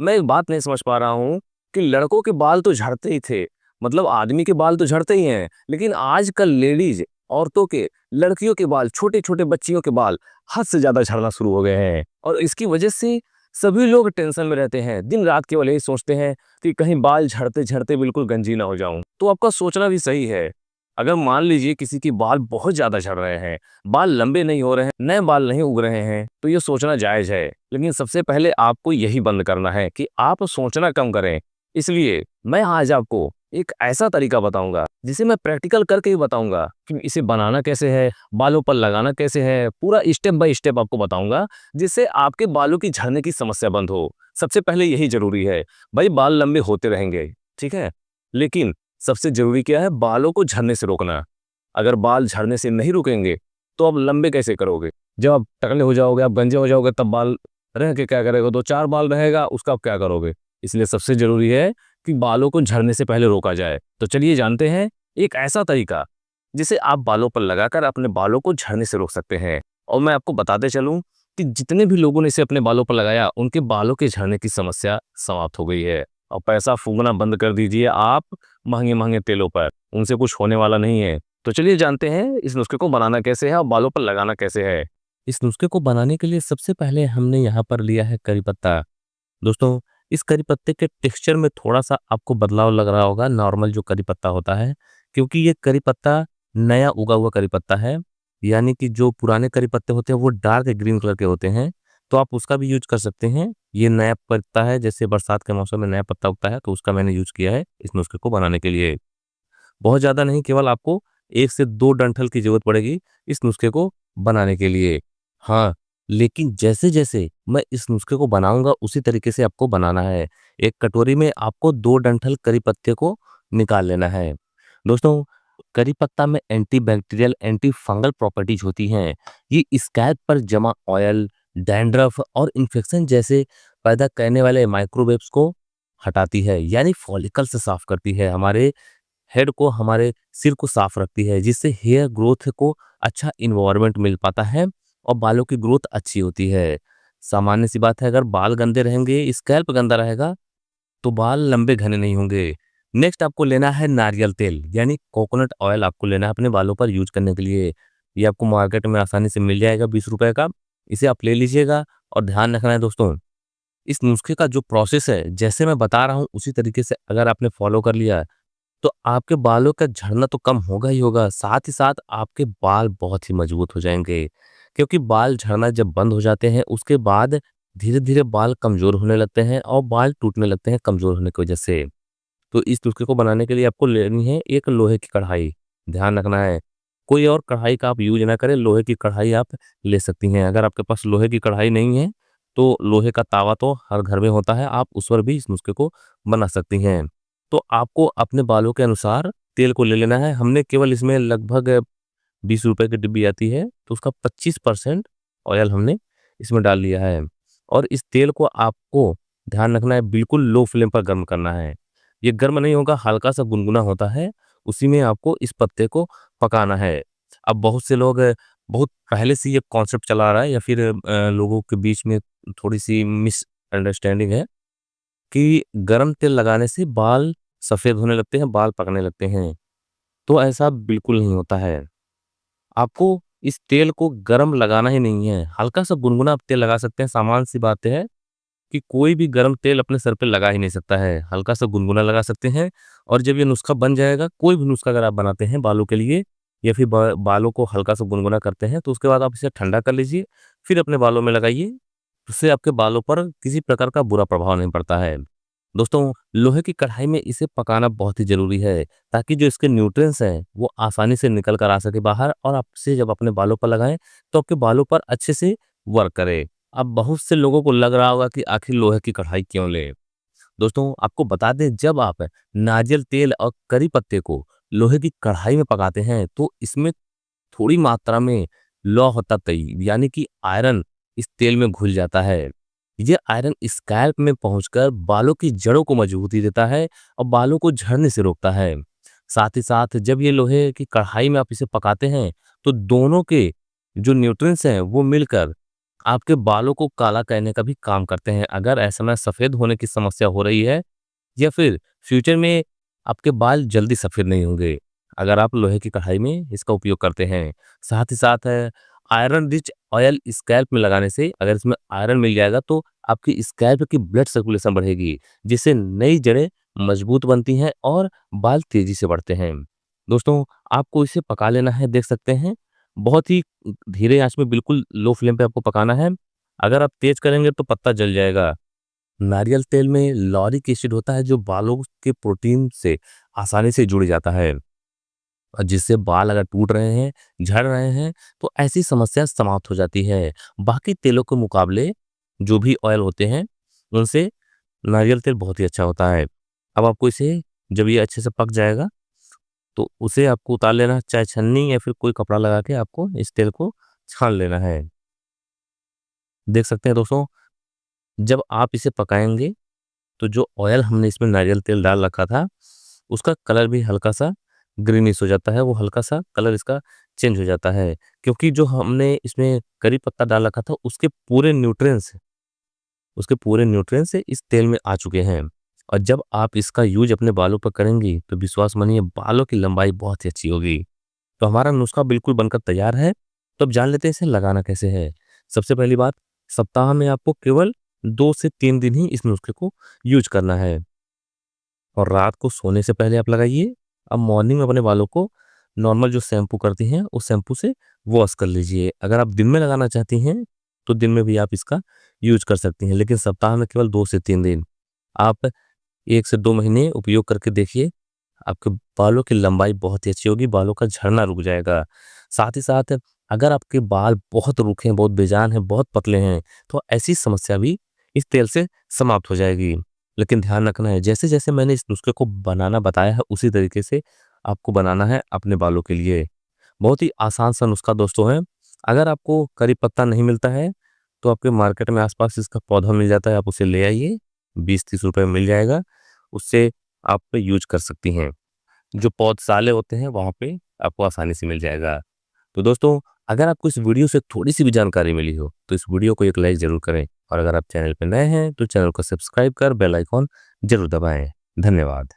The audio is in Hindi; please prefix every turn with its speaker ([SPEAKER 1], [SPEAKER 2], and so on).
[SPEAKER 1] मैं एक बात नहीं समझ पा रहा हूँ कि लड़कों के बाल तो झड़ते ही थे, मतलब आदमी के बाल तो झड़ते ही हैं, लेकिन आजकल लेडीज, औरतों के, लड़कियों के बाल, छोटे-छोटे बच्चियों के बाल हद से ज़्यादा झड़ना शुरू हो गए हैं और इसकी वजह से सभी लोग टेंशन में रहते हैं। दिन-रात केवल यही सोचते हैं कि कहीं बाल झड़ते-झड़ते बिल्कुल गंजी ना हो जाऊँ। तो आपका सोचना भी सही है। अगर मान लीजिए किसी के बाल बहुत ज़्यादा झड़ रहे हैं, बाल लंबे नहीं हो रहे हैं, नए बाल नहीं उग रहे हैं, तो ये सोचना जायज़ है। लेकिन सबसे पहले आपको यही बंद करना है कि आप सोचना कम करें। इसलिए मैं आज आपको एक ऐसा तरीका बताऊँगा, जिसे मैं प्रैक्टिकल करके ही बताऊँगा कि इसे बनाना कैसे है, बालों पर लगाना कैसे है, पूरा स्टेप बाय स्टेप आपको बताऊँगा, जिससे आपके बालों की झड़ने की समस्या बंद हो। सबसे पहले यही ज़रूरी है। भई बाल लंबे होते रहेंगे, ठीक है? लेकिन सबसे ज़रूरी क्या है? बालों को झड़ने से रोकना। अगर बाल झड़ने से नहीं रुकेंगे, तो आप लंबे कैसे करोगे? जब आप टकले हो जाओगे, आप गंजे हो जाओगे, तब बाल रह के क्या करेगा? 2-4 बाल रहेगा, उसका आप क्या करोगे? इसलिए सबसे ज़रूरी है कि बालों को झड़ने से पहले रोका जाए। तो चलिए जानते हैं एक ऐसा तरीका, जिसे आप बालों पर लगाकर अपने बालों को झड़ने से रोक सकते हैं। और मैं आपको बताते चलूँ कि जितने भी लोगों ने इसे अपने बालों पर लगाया, उनके बालों के झड़ने की समस्या समाप्त हो गई है। और पैसा फूँकना बंद कर दीजिए आप महँगे-महँगे तेलों पर, उनसे कुछ होने वाला नहीं है। तो चलिए जानते हैं इस नुस्खे को बनाना कैसे है और बालों पर लगाना कैसे है। इस नुस्खे को बनाने के लिए सबसे पहले हमने यहाँ पर लिया है करी पत्ता। दोस्तों, इस करी पत्ते के टेक्सचर में थोड़ा-सा आपको बदलाव लग रहा होगा नॉर्मल जो करी पत्ता होता है, क्योंकि ये करी पत्ता नया उगा हुआ करी पत्ता है। यानी कि जो पुराने करी पत्ते होते हैं वो डार्क ग्रीन कलर के होते हैं, तो आप उसका भी यूज़ कर सकते हैं। ये नया पत्ता है, जैसे बरसात के मौसम में नया पत्ता उगता है, तो उसका मैंने यूज़ किया है इस नुस्खे को बनाने के लिए। बहुत ज़्यादा नहीं, केवल आपको 1 से 2 डंठल की ज़रूरत पड़ेगी इस नुस्खे को बनाने के लिए। हाँ, लेकिन जैसे-जैसे मैं इस नुस्खे को बनाऊँगा उसी तरीके से आपको बनाना है। एक कटोरी में आपको 2 डंठल करी पत्ते को निकाल लेना है। दोस्तों, करी पत्ता में एंटीबैक्टीरियल, एंटी फंगल प्रॉपर्टीज़ होती हैं। ये स्कैल्प पर जमा ऑयल, डैंड्रफ और इन्फेक्शन जैसे पैदा करने वाले माइक्रोवेव्स को हटाती है, यानी फॉलिकल से साफ करती है। हमारे हेड को, हमारे सिर को साफ रखती है, जिससे हेयर ग्रोथ को अच्छा इन्वायरमेंट मिल पाता है और बालों की ग्रोथ अच्छी होती है। सामान्य सी बात है, अगर बाल गंदे रहेंगे, स्कैल्प गंदा रहेगा, तो बाल लंबे घने नहीं होंगे। नेक्स्ट आपको लेना है नारियल तेल, यानी कोकोनट ऑयल आपको लेना है अपने बालों पर यूज़ करने के लिए। ये आपको मार्केट में आसानी से मिल जाएगा ₹20 का। इसे आप ले लीजिएगा और ध्यान रखना है दोस्तों, इस नुस्खे का जो प्रोसेस है, जैसे मैं बता रहा हूँ उसी तरीके से अगर आपने फॉलो कर लिया, तो आपके बालों का झड़ना तो कम होगा ही होगा, साथ ही साथ आपके बाल बहुत ही मजबूत हो जाएँगे। क्योंकि बाल झड़ना जब बंद हो जाते हैं, उसके बाद धीरे-धीरे बाल कमज़ोर होने लगते हैं और बाल टूटने लगते हैं कमज़ोर होने की वजह से। तो इस नुस्खे को बनाने के लिए आपको लेनी है एक लोहे की कढ़ाई। ध्यान रखना है, कोई और कढ़ाई का आप यूज़ ना करें, लोहे की कढ़ाई आप ले सकती हैं। अगर आपके पास लोहे की कढ़ाई नहीं है, तो लोहे का तवा तो हर घर में होता है, आप उस पर भी इस नुस्खे को बना सकती हैं। तो आपको अपने बालों के अनुसार तेल को ले लेना है। हमने केवल इसमें लगभग ₹20 की डिब्बी आती है, तो उसका 25% ऑयल हमने इसमें डाल लिया है। और इस तेल को आपको ध्यान रखना है, बिल्कुल लो फ्लेम पर गर्म करना है। ये गर्म नहीं होगा, हल्का-सा गुनगुना होता है, उसी में आपको इस पत्ते को पकाना है। अब बहुत से लोग बहुत पहले से ये कॉन्सेप्ट चला रहा है, या फिर लोगों के बीच में थोड़ी-सी मिसअंडरस्टैंडिंग है कि गरम तेल लगाने से बाल सफ़ेद होने लगते हैं, बाल पकने लगते हैं। तो ऐसा बिल्कुल नहीं होता है। आपको इस तेल को गरम लगाना ही नहीं है, हल्का-सा गुनगुना आप तेल लगा सकते हैं। सामान्य-सी बात है कि कोई भी गरम तेल अपने सर पे लगा ही नहीं सकता है, हल्का-सा गुनगुना लगा सकते हैं। और जब ये नुस्खा बन जाएगा, कोई भी नुस्खा अगर आप बनाते हैं बालों के लिए, या फिर बालों को हल्का-सा गुनगुना करते हैं, तो उसके बाद आप इसे ठंडा कर लीजिए, फिर अपने बालों में लगाइए। उससे आपके बालों पर किसी प्रकार का बुरा प्रभाव नहीं पड़ता है। दोस्तों, लोहे की कढ़ाई में इसे पकाना बहुत ही ज़रूरी है, ताकि जो इसके न्यूट्रिएंट्स हैं, वो आसानी से निकल कर आ सके बाहर, और आप इसे जब अपने बालों पर लगाएँ, तो आपके बालों पर अच्छे से वर्क करे। अब बहुत से लोगों को लग रहा होगा कि आखिर लोहे की कढ़ाई क्यों लें? दोस्तों, आपको बता दें, जब आप नारियल तेल और करी पत्ते को लोहे की कढ़ाई में पकाते हैं, तो इसमें थोड़ी मात्रा में लौह तत्व, यानी कि आयरन, इस तेल में घुल जाता है। ये आयरन स्कैल्प में पहुंचकर बालों की जड़ों को मजबूती देता है और बालों को झड़ने से रोकता है। साथ ही साथ जब ये लोहे की कढ़ाई में आप इसे पकाते हैं, तो दोनों के जो न्यूट्रिएंट्स हैं वो मिलकर आपके बालों को काला करने का भी काम करते हैं। अगर ऐसे में सफ़ेद होने की समस्या हो रही है या फिर फ्यूचर में आपके बाल जल्दी सफ़ेद नहीं होंगे, अगर आप लोहे की कढ़ाई में इसका उपयोग करते हैं। साथ ही साथ आयरन रिच ऑयल स्कैल्प में लगाने से अगर इसमें आयरन मिल जाएगा तो आपकी स्कैल्प की ब्लड सर्कुलेशन बढ़ेगी, जिससे नई जड़ें मजबूत बनती हैं और बाल तेज़ी से बढ़ते हैं। दोस्तों, आपको इसे पका लेना है, देख सकते हैं। बहुत ही धीरे आँच में, बिल्कुल लो फ्लेम पे आपको पकाना है। अगर आप तेज़ करेंगे तो पत्ता जल जाएगा। नारियल तेल में लॉरिक एसिड होता है जो बालों के प्रोटीन से आसानी से जुड़ जाता है और जिससे बाल अगर टूट रहे हैं, झड़ रहे हैं तो ऐसी समस्या समाप्त हो जाती है। बाकी तेलों के मुकाबले जो भी ऑयल होते हैं उनसे नारियल तेल बहुत ही अच्छा होता है। अब आपको इसे, जब ये अच्छे से पक जाएगा तो उसे आपको उतार लेना है, चाहे छन्नी या फिर कोई कपड़ा लगा के आपको इस तेल को छान लेना है। देख सकते हैं दोस्तों, जब आप इसे पकाएँगे तो जो ऑयल हमने इसमें नारियल तेल डाल रखा था, उसका कलर भी हल्का-सा ग्रीनिश हो जाता है, वो हल्का-सा कलर इसका चेंज हो जाता है। क्योंकि जो हमने इसमें करी पत्ता डाल रखा था, उसके पूरे न्यूट्रिएंट्स इस तेल में आ चुके हैं। और जब आप इसका यूज़ अपने बालों पर करेंगी, तो विश्वास मानिए बालों की लंबाई बहुत ही अच्छी होगी। तो हमारा नुस्खा बिल्कुल बनकर तैयार है। तो अब जान लेते हैं इसे लगाना कैसे है। सबसे पहली बात, सप्ताह में आपको केवल 2 से 3 दिन ही इस नुस्खे को यूज़ करना है और रात को सोने से पहले आप लगाइए। अब मॉर्निंग में अपने बालों को नॉर्मल जो शैम्पू करती हैं, उस शैम्पू से वॉश कर लीजिए। अगर आप दिन में लगाना चाहती हैं, तो दिन में भी आप इसका यूज़ कर सकती हैं, लेकिन सप्ताह में केवल 2 से 3 दिन। आप 1 से 2 महीने उपयोग करके देखिए, आपके बालों की लंबाई बहुत ही अच्छी होगी, बालों का झड़ना रुक जाएगा। साथ ही साथ अगर आपके बाल बहुत रूखे हैं, बहुत बेजान हैं, बहुत पतले हैं, तो ऐसी समस्या भी इस तेल से समाप्त हो जाएगी। लेकिन ध्यान रखना है, जैसे-जैसे मैंने इस नुस्खे को बनाना बताया है, उसी तरीके से आपको बनाना है अपने बालों के लिए। बहुत ही आसान सा नुस्खा दोस्तों है। अगर आपको करी पत्ता नहीं मिलता है, तो आपके मार्केट में आस-पास इसका पौधा मिल जाता है, आप उसे ले आइए, 20-30 रुपए में मिल जाएगा। उससे आप यूज़ कर सकती हैं। जो पौधशाले होते हैं वहाँ पे आपको आसानी से मिल जाएगा। तो दोस्तों, अगर आपको इस वीडियो से थोड़ी-सी भी जानकारी मिली हो, तो इस वीडियो को एक लाइक ज़रूर करें और अगर आप चैनल पे नए हैं, तो चैनल को सब्सक्राइब कर बेल आइकॉन ज़रूर दबाएँ। धन्यवाद।